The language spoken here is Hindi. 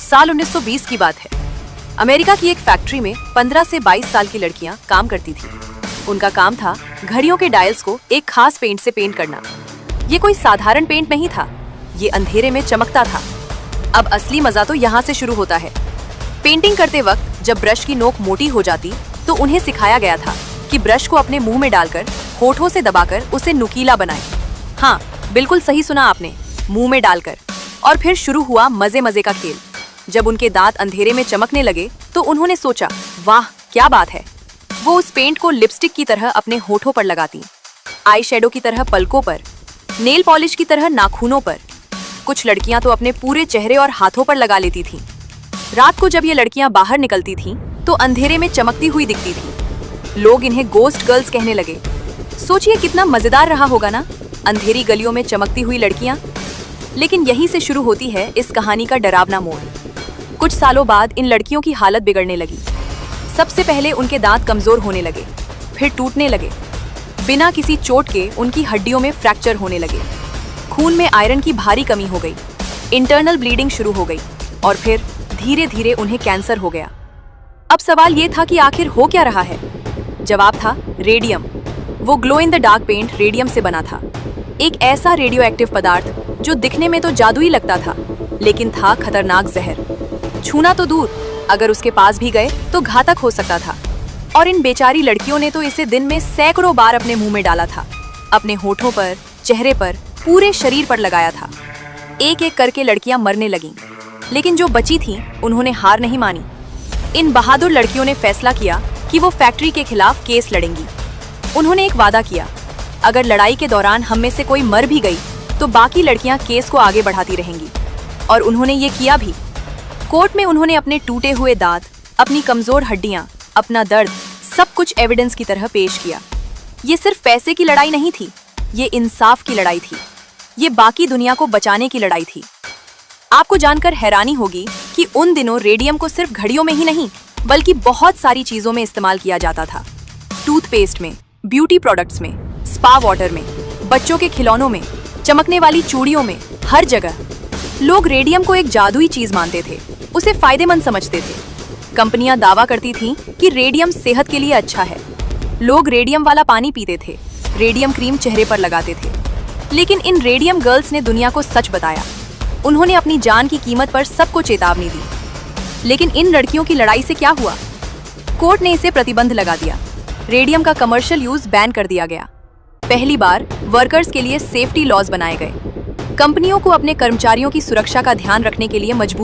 साल 1920 की बात है। अमेरिका की एक फैक्ट्री में 15 से 22 साल की लड़कियां काम करती थी। उनका काम था घड़ियों के डायल्स को एक खास पेंट से पेंट करना। ये कोई साधारण पेंट नहीं था, ये अंधेरे में चमकता था। अब असली मजा तो यहाँ से शुरू होता है। पेंटिंग करते वक्त जब ब्रश की नोक मोटी हो जाती तो उन्हें सिखाया गया था कि ब्रश को अपने मुंह में डालकर होठों से दबाकर उसे नुकीला बनाएं। हाँ, बिल्कुल सही सुना आपने, मुंह में डालकर। और फिर शुरू हुआ मजे मजे का खेल। जब उनके दांत अंधेरे में चमकने लगे तो उन्होंने सोचा, वाह क्या बात है। वो उस पेंट को लिपस्टिक की तरह अपने होठों पर लगाती, आई शेडो की तरह पलकों पर, नेल पॉलिश की तरह नाखूनों पर। कुछ लड़कियां तो अपने पूरे चेहरे और हाथों पर लगा लेती थीं। रात को जब ये लड़कियां बाहर निकलती थीं तो अंधेरे में चमकती हुई दिखती थीं। लोग इन्हें गोस्ट गर्ल्स कहने लगे। सोचिए कितना मजेदार रहा होगा ना, अंधेरी गलियों में चमकती हुई लड़कियां। लेकिन यहीं से शुरू होती है इस कहानी का डरावना मोड़। कुछ सालों बाद इन लड़कियों की हालत बिगड़ने लगी। सबसे पहले उनके दांत कमजोर होने लगे, फिर टूटने लगे। बिना किसी चोट के उनकी हड्डियों में फ्रैक्चर होने लगे। खून में आयरन की भारी कमी हो गई, इंटरनल ब्लीडिंग शुरू हो गई और फिर धीरे धीरे उन्हें कैंसर हो गया। अब सवाल ये था कि आखिर हो क्या रहा है। जवाब था रेडियम। वो glow in the dark paint radium से बना था, एक ऐसा रेडियो एक्टिव पदार्थ जो दिखने में तो जादुई लगता था लेकिन था खतरनाक जहर। छूना तो दूर, अगर उसके पास भी गए तो घातक हो सकता था। और इन बेचारी लड़कियों ने तो इसे दिन में सैकड़ों बार अपने मुंह में डाला था, अपने होठों पर, चेहरे पर, पूरे शरीर पर लगाया था। एक एक करके लड़कियां मरने लगीं, लेकिन जो बची थीं उन्होंने हार नहीं मानी। इन बहादुर लड़कियों ने फैसला किया कि वो फैक्ट्री के खिलाफ केस लड़ेंगी। उन्होंने एक वादा किया, अगर लड़ाई के दौरान हम में से कोई मर भी गई तो बाकी लड़कियां केस को आगे बढ़ाती रहेंगी। और उन्होंने ये किया भी। कोर्ट में उन्होंने अपने टूटे हुए दांत, अपनी कमजोर हड्डियां, अपना दर्द, सब कुछ एविडेंस की तरह पेश किया। ये सिर्फ पैसे की लड़ाई नहीं थी, ये इंसाफ की लड़ाई थी। ये बाकी दुनिया को बचाने की लड़ाई थी। आपको जानकर हैरानी होगी कि उन दिनों रेडियम को सिर्फ घड़ियों में ही नहीं बल्कि बहुत सारी चीजों में इस्तेमाल किया जाता था। टूथपेस्ट में, ब्यूटी प्रोडक्ट्स में, स्पा वाटर में, बच्चों के खिलौनों में, चमकने वाली चूड़ियों में, हर जगह। लोग रेडियम को एक जादुई चीज मानते थे, उसे फायदेमंद समझते थे। कंपनियां दावा करती थीं कि रेडियम सेहत के लिए अच्छा है। लोग रेडियम वाला पानी पीते थे, रेडियम क्रीम चेहरे पर लगाते थे। लेकिन इन रेडियम गर्ल्स ने दुनिया को सच बताया। उन्होंने अपनी जान की कीमत पर सबको चेतावनी दी। लेकिन इन लड़कियों की लड़ाई से क्या हुआ? कोर्ट ने इसे प्रतिबंध लगा दिया। रेडियम का कमर्शियल यूज बैन कर दिया गया। पहली बार वर्कर्स के लिए सेफ्टी लॉज बनाए गए। कंपनियों को अपने कर्मचारियों की सुरक्षा का ध्यान रखने के लिए मजबूर